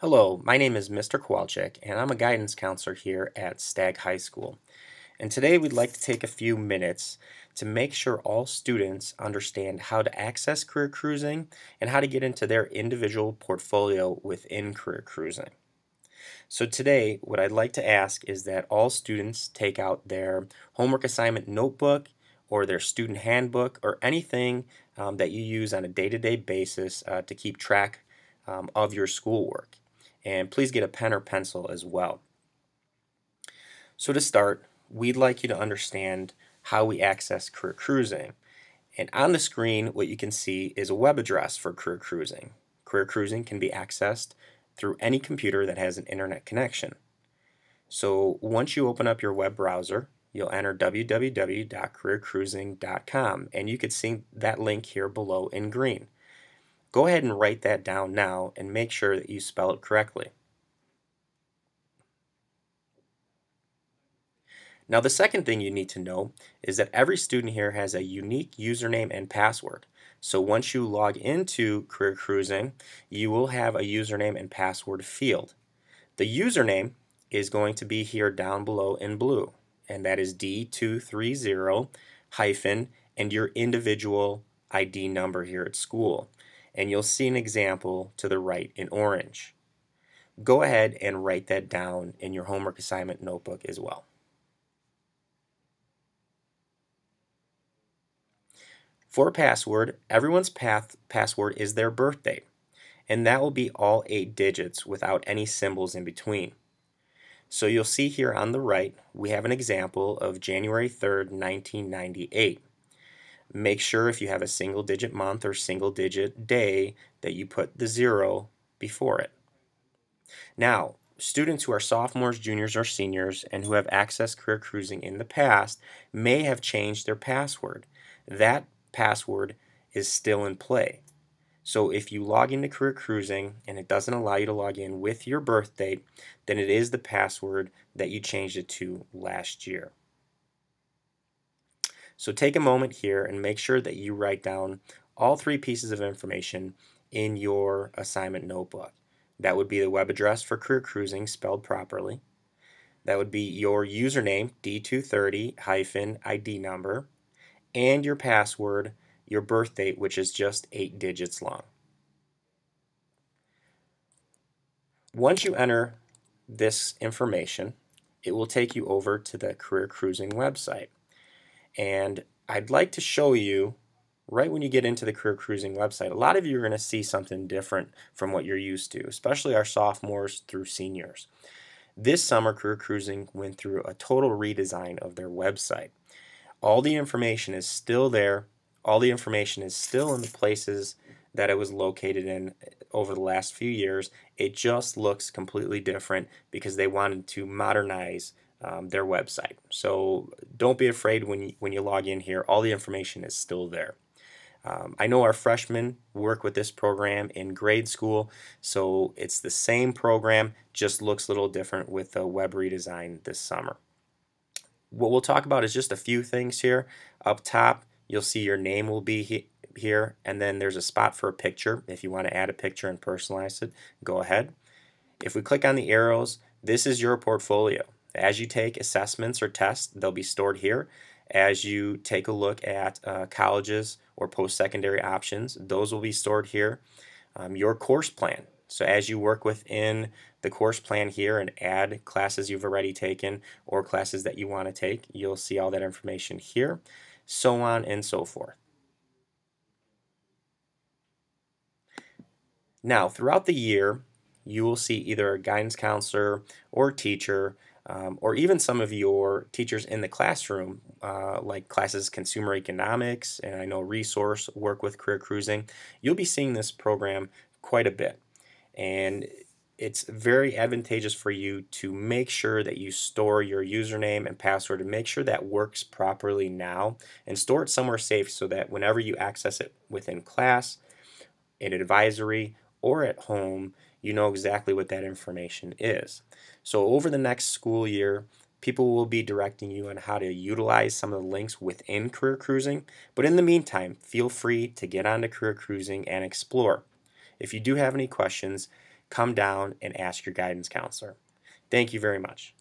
Hello, my name is Mr. Kowalczyk, and I'm a guidance counselor here at Stagg High School. And today we'd like to take a few minutes to make sure all students understand how to access career cruising and how to get into their individual portfolio within career cruising. So today, what I'd like to ask is that all students take out their homework assignment notebook or their student handbook or anything that you use on a day-to-day basis to keep track of your schoolwork. And please get a pen or pencil as well. So to start, we'd like you to understand how we access career cruising. And on the screen, what you can see is a web address for career cruising. Career cruising can be accessed through any computer that has an internet connection. So once you open up your web browser, you'll enter www.careercruising.com, and you can see that link here below in green. Go ahead and write that down now and make sure that you spell it correctly. Now the second thing you need to know is that every student here has a unique username and password. So once you log into Career Cruising, you will have a username and password field. The username is going to be here down below in blue, and that is D230 hyphen and your individual ID number here at school. And you'll see an example to the right in orange. Go ahead and write that down in your homework assignment notebook as well. For a password, everyone's password is their birth date, and that will be all 8 digits without any symbols in between. So you'll see here on the right, we have an example of January 3rd, 1998. Make sure if you have a single digit month or single digit day that you put the 0 before it. Now, students who are sophomores, juniors, or seniors and who have accessed Career Cruising in the past may have changed their password. That password is still in play. So if you log into Career Cruising and it doesn't allow you to log in with your birth date, then it is the password that you changed it to last year. So take a moment here and make sure that you write down all 3 pieces of information in your assignment notebook. That would be the web address for Career Cruising spelled properly. That would be your username, D230-ID number, and your password, your birth date, which is just 8 digits long. Once you enter this information, it will take you over to the Career Cruising website. And I'd like to show you, right when you get into the Career Cruising website, a lot of you are going to see something different from what you're used to, especially our sophomores through seniors. This summer, Career Cruising went through a total redesign of their website. All the information is still there. All the information is still in the places that it was located in over the last few years. It just looks completely different because they wanted to modernize their website. So don't be afraid when you log in here. All the information is still there. I know our freshmen work with this program in grade school, so it's the same program, just looks a little different with the web redesign this summer. What we'll talk about is just a few things here. Up top, you'll see your name will be here, and then there's a spot for a picture. If you want to add a picture and personalize it, go ahead. If we click on the arrows, this is your portfolio. As you take assessments or tests, they'll be stored here. As you take a look at colleges or post-secondary options, those will be stored here. Your course plan. So as you work within the course plan here and add classes you've already taken or classes that you want to take, you'll see all that information here, so on and so forth. Now, throughout the year, you will see either a guidance counselor or teacher, or even some of your teachers in the classroom, like classes consumer economics, and I know resource work with career cruising. You'll be seeing this program quite a bit. And it's very advantageous for you to make sure that you store your username and password and make sure that works properly now and store it somewhere safe so that whenever you access it within class, in advisory, or at home, you know exactly what that information is. So over the next school year, people will be directing you on how to utilize some of the links within Career Cruising, but in the meantime, feel free to get onto Career Cruising and explore. If you do have any questions, come down and ask your guidance counselor. Thank you very much.